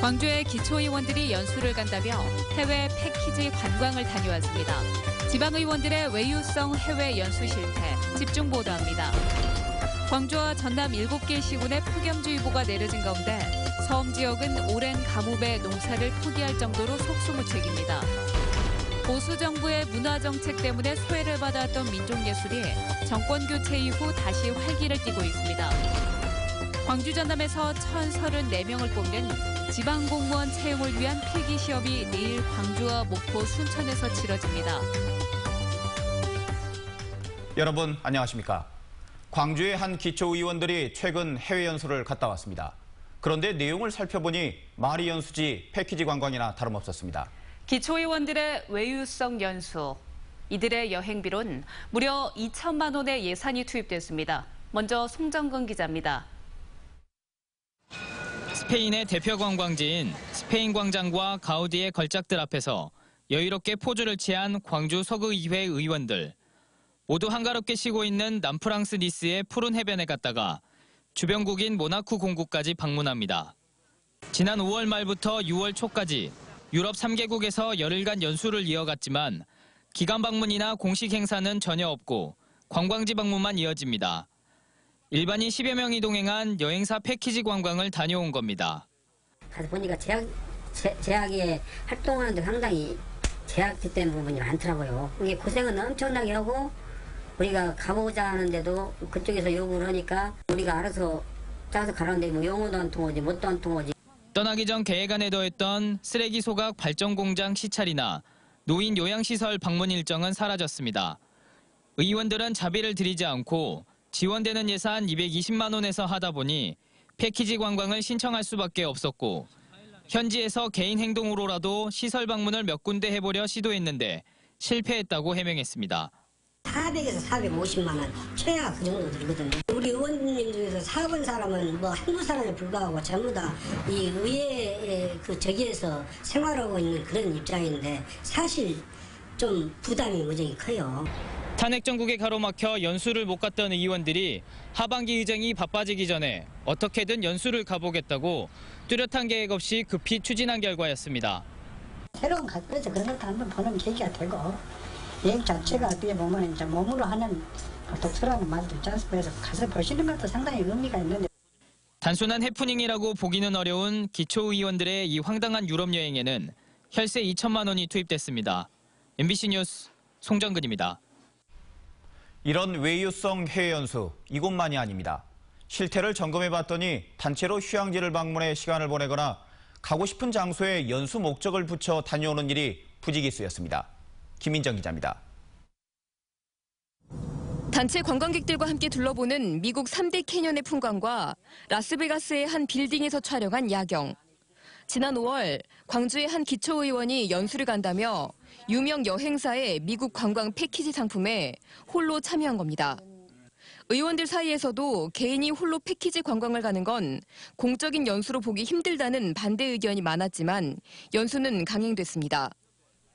광주의 기초의원들이 연수를 간다며 해외 패키지 관광을 다녀왔습니다. 지방의원들의 외유성 해외 연수 실태 집중 보도합니다. 광주와 전남 7개 시군에 폭염주의보가 내려진 가운데 서움 지역은 오랜 가뭄에 농사를 포기할 정도로 속수무책입니다. 보수 정부의 문화정책 때문에 소외를 받아왔던 민족예술이 정권교체 이후 다시 활기를 띠고 있습니다. 광주 전남에서 1,034명을 뽑는 지방공무원 채용을 위한 필기시험이 내일 광주와 목포, 순천에서 치러집니다. 여러분 안녕하십니까? 광주의 한 기초의원들이 최근 해외 연수를 갔다 왔습니다. 그런데 내용을 살펴보니 말이 연수지 패키지 관광이나 다름없었습니다. 기초의원들의 외유성 연수. 이들의 여행비론 무려 2천만 원의 예산이 투입됐습니다. 먼저 송정근 기자입니다. 스페인의 대표 관광지인 스페인 광장과 가우디의 걸작들 앞에서 여유롭게 포즈를 취한 광주 서구의회 의원들. 모두 한가롭게 쉬고 있는 남프랑스 니스의 푸른 해변에 갔다가 주변국인 모나코 공국까지 방문합니다. 지난 5월 말부터 6월 초까지 유럽 3개국에서 열흘간 연수를 이어갔지만 기간 방문이나 공식 행사는 전혀 없고 관광지 방문만 이어집니다. 일반인 10여 명이 동행한 여행사 패키지 관광을 다녀온 겁니다. 가서 보니까 제약에 활동하는데 상당히 제약된 부분이 많더라고요. 이게 고생은 엄청나게 하고 우리가 가보자 하는데도 그쪽에서 요구를 하니까 우리가 알아서 짜서 가라는데 뭐 영어도 안 통하지 뭣도 안 통하지. 떠나기 전 계획안에 더했던 쓰레기 소각 발전공장 시찰이나 노인 요양시설 방문 일정은 사라졌습니다. 의원들은 자비를 들이지 않고 지원되는 예산 220만 원에서 하다 보니 패키지 관광을 신청할 수밖에 없었고 현지에서 개인 행동으로라도 시설 방문을 몇 군데 해보려 시도했는데 실패했다고 해명했습니다. 400에서 450만 원 최하 그 정도 들거든요. 우리 의원님 중에서 사업한 사람은 뭐 한두 사람에 불과하고 전부 다 이 의회 그 저기에서 생활하고 있는 그런 입장인데 사실 좀 부담이 무지하게 커요. 탄핵 정국에 가로막혀 연수를 못 갔던 의원들이 하반기 의정이 바빠지기 전에 어떻게든 연수를 가보겠다고 뚜렷한 계획 없이 급히 추진한 결과였습니다. 새로운 각도에서 그런 것도 한번 보는 계기가 되고 여행 자체가 어떻게 보면 이제 몸으로 하는 독서라는 말도 있지 않습니까? 그래서 가서 보시는 것도 상당히 의미가 있는데. 단순한 해프닝이라고 보기는 어려운 기초의원들의 이 황당한 유럽 여행에는 혈세 2천만 원이 투입됐습니다. MBC 뉴스 송정근입니다. 이런 외유성 해외 연수, 이곳만이 아닙니다. 실태를 점검해봤더니 단체로 휴양지를 방문해 시간을 보내거나 가고 싶은 장소에 연수 목적을 붙여 다녀오는 일이 부지기수였습니다. 김민정 기자입니다. 단체 관광객들과 함께 둘러보는 미국 3대 캐년의 풍광과 라스베가스의 한 빌딩에서 촬영한 야경. 지난 5월 광주의 한 기초의원이 연수를 간다며 유명 여행사의 미국 관광 패키지 상품에 홀로 참여한 겁니다. 의원들 사이에서도 개인이 홀로 패키지 관광을 가는 건 공적인 연수로 보기 힘들다는 반대 의견이 많았지만 연수는 강행됐습니다.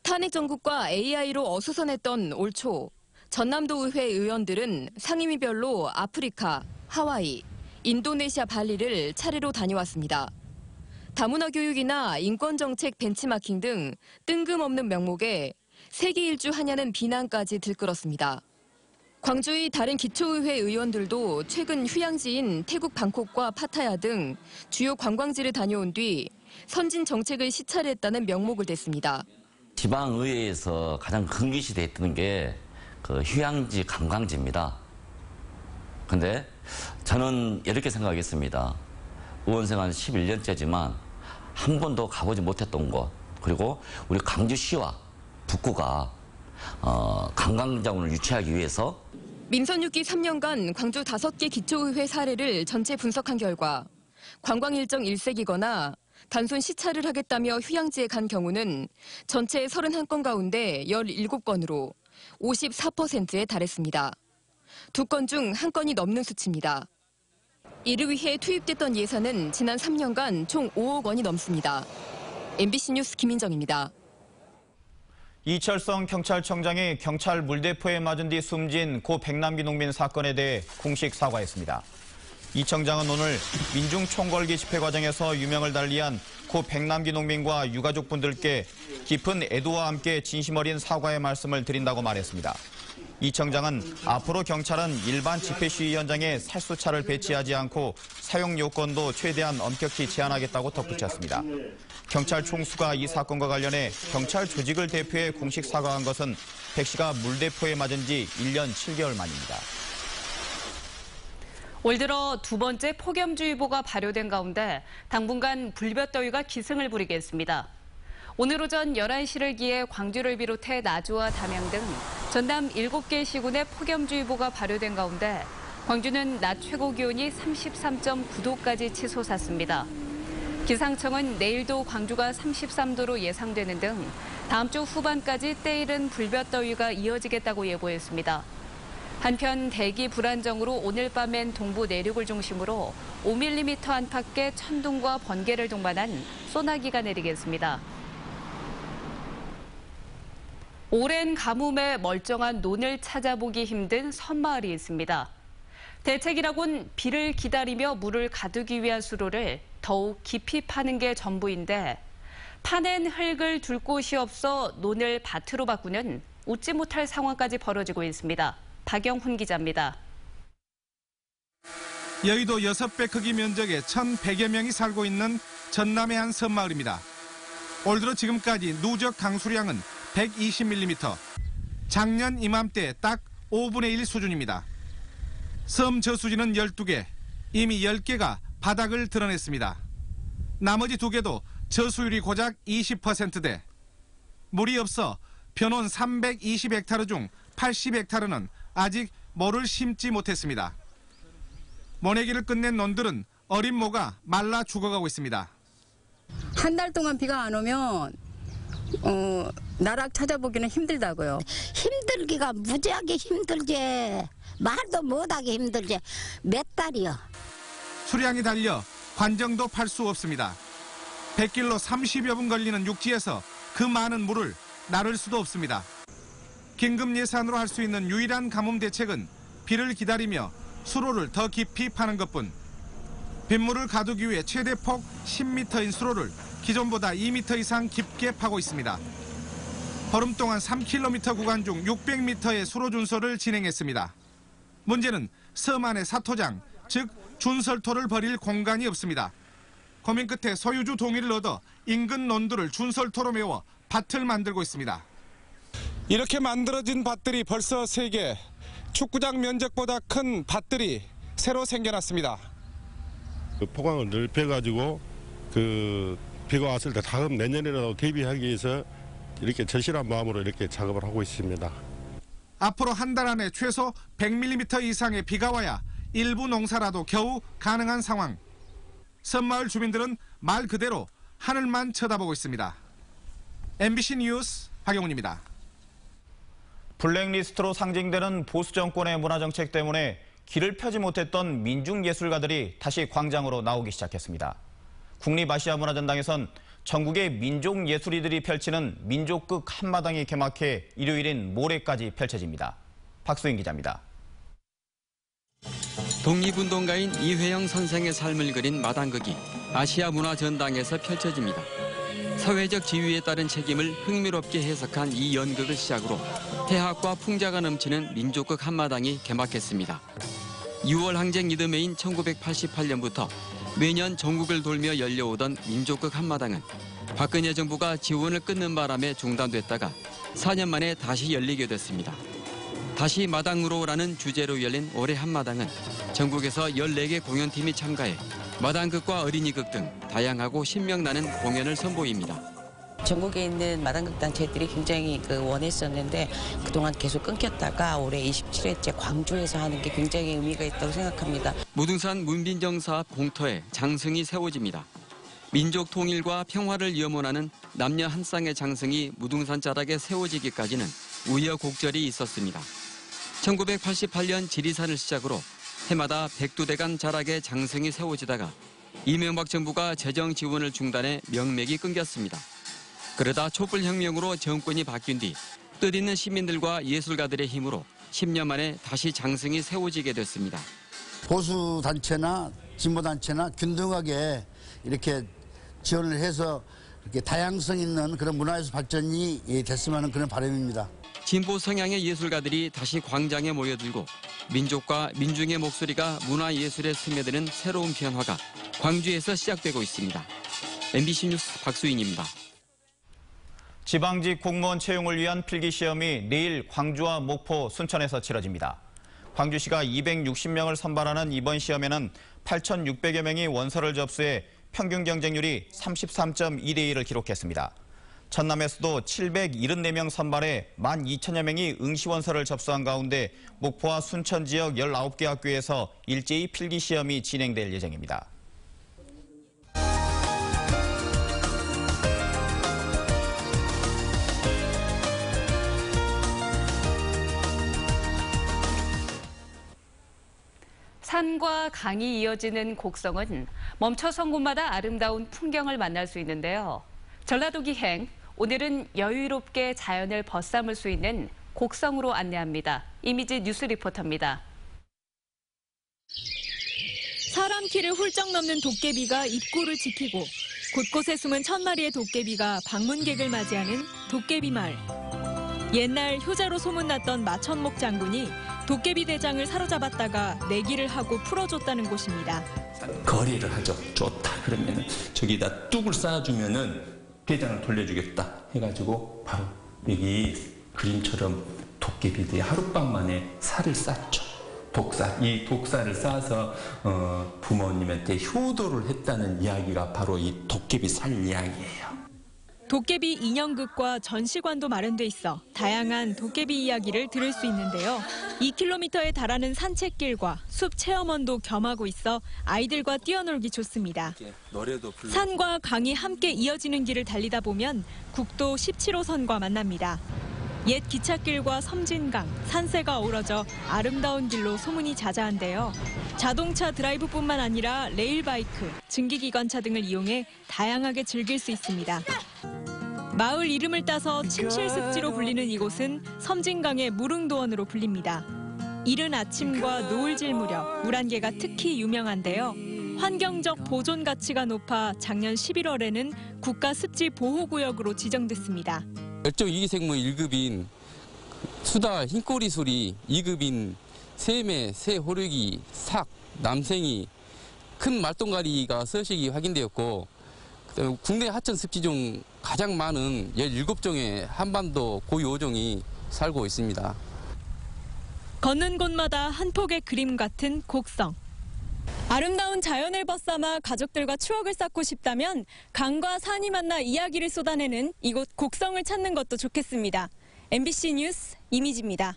탄핵 정국과 AI로 어수선했던 올 초 전남도 의회 의원들은 상임위별로 아프리카, 하와이, 인도네시아 발리를 차례로 다녀왔습니다. 다문화 교육이나 인권정책 벤치마킹 등 뜬금없는 명목에 세계 일주 하냐는 비난까지 들끓었습니다. 광주의 다른 기초의회 의원들도 최근 휴양지인 태국 방콕과 파타야 등 주요 관광지를 다녀온 뒤 선진 정책을 시찰했다는 명목을 댔습니다. 지방의회에서 가장 금기시됐던 게 그 휴양지 관광지입니다. 근데 저는 이렇게 생각하겠습니다. 의원생활 11년째지만 한 번도 가보지 못했던 곳, 그리고 우리 광주시와 북구가 관광자원을 유치하기 위해서 민선 6기 3년간 광주 5개 기초의회 사례를 전체 분석한 결과 관광 일정 일색이거나 단순 시찰을 하겠다며 휴양지에 간 경우는 전체 31건 가운데 17건으로 54%에 달했습니다. 2건 중 1건이 넘는 수치입니다. 이를 위해 투입됐던 예산은 지난 3년간 총 5억 원이 넘습니다. MBC 뉴스 김민정입니다. 이철성 경찰청장이 경찰 물대포에 맞은 뒤 숨진 고 백남기 농민 사건에 대해 공식 사과했습니다. 이 청장은 오늘 민중 총궐기 집회 과정에서 유명을 달리한 고 백남기 농민과 유가족분들께 깊은 애도와 함께 진심 어린 사과의 말씀을 드린다고 말했습니다. 이 청장은 앞으로 경찰은 일반 집회 시위 현장에 살수차를 배치하지 않고 사용 요건도 최대한 엄격히 제한하겠다고 덧붙였습니다. 경찰 총수가 이 사건과 관련해 경찰 조직을 대표해 공식 사과한 것은 백 씨가 물대포에 맞은 지 1년 7개월 만입니다. 올 들어 두 번째 폭염주의보가 발효된 가운데 당분간 불볕더위가 기승을 부리겠습니다. 오늘 오전 11시를 기해 광주를 비롯해 나주와 담양 등 전남 7개 시군에 폭염주의보가 발효된 가운데 광주는 낮 최고 기온이 33.9도까지 치솟았습니다. 기상청은 내일도 광주가 33도로 예상되는 등 다음 주 후반까지 때이른 불볕더위가 이어지겠다고 예보했습니다. 한편 대기 불안정으로 오늘 밤엔 동부 내륙을 중심으로 5mm 안팎의 천둥과 번개를 동반한 소나기가 내리겠습니다. 오랜 가뭄에 멀쩡한 논을 찾아보기 힘든 섬마을이 있습니다. 대책이라곤 비를 기다리며 물을 가두기 위한 수로를 더욱 깊이 파는 게 전부인데 파낸 흙을 둘 곳이 없어 논을 밭으로 바꾸는 웃지 못할 상황까지 벌어지고 있습니다. 박영훈 기자입니다. 여의도 6배 크기 면적에 1,100여 명이 살고 있는 전남의 한 섬마을입니다. 올 들어 지금까지 누적 강수량은 120mm, 작년 이맘때 딱 5분의 1 수준입니다. 섬 저수지는 12개, 이미 10개가 바닥을 드러냈습니다. 나머지 2개도 저수율이 고작 20%대. 물이 없어 벼논 320헥타르 중 80헥타르는 아직 모를 심지 못했습니다. 모내기를 끝낸 논들은 어린 모가 말라 죽어가고 있습니다. 한 달 동안 비가 안 오면 나락 찾아보기는 힘들다고요. 힘들기가 무지하게 힘들지. 말도 못하게 힘들지. 몇 달이요. 수량이 달려 관정도 팔 수 없습니다. 100길로 30여 분 걸리는 육지에서 그 많은 물을 나를 수도 없습니다. 긴급 예산으로 할 수 있는 유일한 가뭄 대책은 비를 기다리며 수로를 더 깊이 파는 것뿐. 빗물을 가두기 위해 최대 폭 10m인 수로를 기존보다 2m 이상 깊게 파고 있습니다. 보름 동안 3km 구간 중 600m의 수로 준설을 진행했습니다. 문제는 섬 안의 사토장, 즉 준설토를 버릴 공간이 없습니다. 고민 끝에 소유주 동의를 얻어 인근 논들을 준설토로 메워 밭을 만들고 있습니다. 이렇게 만들어진 밭들이 벌써 3개, 축구장 면적보다 큰 밭들이 새로 생겨났습니다. 그 포강을 넓혀가지고 비가 왔을 때 다음 내년이라도 대비하기 위해서 이렇게 절실한 마음으로 이렇게 작업을 하고 있습니다. 앞으로 한 달 안에 최소 100mm 이상의 비가 와야 일부 농사라도 겨우 가능한 상황. 섬마을 주민들은 말 그대로 하늘만 쳐다보고 있습니다. MBC 뉴스 박영훈입니다. 블랙리스트로 상징되는 보수 정권의 문화정책 때문에 길을 펴지 못했던 민중예술가들이 다시 광장으로 나오기 시작했습니다. 국립아시아문화전당에선 전국의 민족예술인들이 펼치는 민족극 한마당이 개막해 일요일인 모레까지 펼쳐집니다. 박수인 기자입니다. 독립운동가인 이회영 선생의 삶을 그린 마당극이 아시아문화전당에서 펼쳐집니다. 사회적 지위에 따른 책임을 흥미롭게 해석한 이 연극을 시작으로 해학과 풍자가 넘치는 민족극 한마당이 개막했습니다. 6월 항쟁 이듬해인 1988년부터 매년 전국을 돌며 열려오던 민족극 한마당은 박근혜 정부가 지원을 끊는 바람에 중단됐다가 4년 만에 다시 열리게 됐습니다. 다시 마당으로라는 주제로 열린 올해 한마당은 전국에서 14개 공연팀이 참가해 마당극과 어린이극 등 다양하고 신명나는 공연을 선보입니다. 전국에 있는 마당극 단체들이 굉장히 원했었는데 그동안 계속 끊겼다가 올해 27회째 광주에서 하는 게 굉장히 의미가 있다고 생각합니다. 무등산 문빈정사 앞 공터에 장승이 세워집니다. 민족 통일과 평화를 염원하는 남녀 한 쌍의 장승이 무등산 자락에 세워지기까지는 우여곡절이 있었습니다. 1988년 지리산을 시작으로 해마다 102대간 자락에 장승이 세워지다가 이명박 정부가 재정 지원을 중단해 명맥이 끊겼습니다. 그러다 촛불혁명으로 정권이 바뀐 뒤 뜻있는 시민들과 예술가들의 힘으로 10년 만에 다시 장승이 세워지게 됐습니다. 보수 단체나 진보 단체나 균등하게 이렇게 지원을 해서 이렇게 다양성 있는 그런 문화예술 발전이 됐으면 하는 그런 바람입니다. 진보 성향의 예술가들이 다시 광장에 모여들고 민족과 민중의 목소리가 문화예술에 스며드는 새로운 변화가 광주에서 시작되고 있습니다. MBC 뉴스 박수인입니다. 지방직 공무원 채용을 위한 필기시험이 내일 광주와 목포, 순천에서 치러집니다. 광주시가 260명을 선발하는 이번 시험에는 8,600여 명이 원서를 접수해 평균 경쟁률이 33.2대 1을 기록했습니다. 전남에서도 774명 선발해 12,000여 명이 응시원서를 접수한 가운데 목포와 순천 지역 19개 학교에서 일제히 필기시험이 진행될 예정입니다. 산과 강이 이어지는 곡성은 멈춰선 곳마다 아름다운 풍경을 만날 수 있는데요. 전라도 기행, 오늘은 여유롭게 자연을 벗삼을 수 있는 곡성으로 안내합니다. 이미지 뉴스 리포터입니다. 사람 키를 훌쩍 넘는 도깨비가 입구를 지키고 곳곳에 숨은 1000마리의 도깨비가 방문객을 맞이하는 도깨비 마을. 옛날 효자로 소문났던 마천목 장군이 도깨비 대장을 사로잡았다가 내기를 하고 풀어줬다는 곳입니다. 거래를 하죠. 좋다 그러면은 저기다 뚝을 쌓아주면은 대장을 돌려주겠다 해가지고 바로 여기 그림처럼 도깨비들이 하룻밤 만에 살을 쌌죠. 독살. 이 독살을 쌓아서 부모님한테 효도를 했다는 이야기가 바로 이 도깨비 살 이야기예요. 도깨비 인형극과 전시관도 마련돼 있어 다양한 도깨비 이야기를 들을 수 있는데요. 2km에 달하는 산책길과 숲 체험원도 겸하고 있어 아이들과 뛰어놀기 좋습니다. 산과 강이 함께 이어지는 길을 달리다 보면 국도 17호선과 만납니다. 옛 기찻길과 섬진강, 산새가 어우러져 아름다운 길로 소문이 자자한데요. 자동차 드라이브뿐만 아니라 레일바이크, 증기기관차 등을 이용해 다양하게 즐길 수 있습니다. 마을 이름을 따서 침실습지로 불리는 이곳은 섬진강의 무릉도원으로 불립니다. 이른 아침과 노을질 무렵 물안개가 특히 유명한데요. 환경적 보존 가치가 높아 작년 11월에는 국가습지보호구역으로 지정됐습니다. 멸종위기생물 1급인 수다, 흰꼬리 소리, 2급인 새매, 새호르기, 삭, 남생이, 큰 말똥가리가 서식이 확인되었고 국내 하천 습지 중 가장 많은 17종의 한반도 고유어종이 살고 있습니다. 걷는 곳마다 한 폭의 그림 같은 곡성. 아름다운 자연을 벗삼아 가족들과 추억을 쌓고 싶다면 강과 산이 만나 이야기를 쏟아내는 이곳 곡성을 찾는 것도 좋겠습니다. MBC 뉴스 이미지입니다.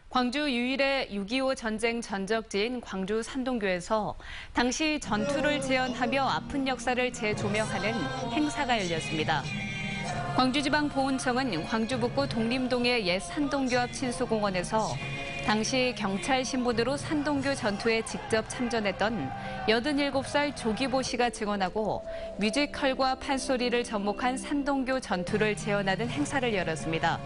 광주 유일의 6.25 전쟁 전적지인 광주 산동교에서 당시 전투를 재현하며 아픈 역사를 재조명하는 행사가 열렸습니다. 광주지방보훈청은 광주 북구 독림동의 옛 산동교 앞 친수공원에서 당시 경찰 신분으로 산동교 전투에 직접 참전했던 87살 조기보 씨가 증언하고 뮤지컬과 판소리를 접목한 산동교 전투를 재현하는 행사를 열었습니다.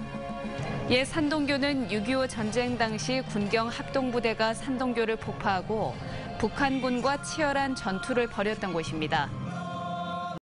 옛 산동교는 6.25 전쟁 당시 군경 합동부대가 산동교를 폭파하고 북한군과 치열한 전투를 벌였던 곳입니다.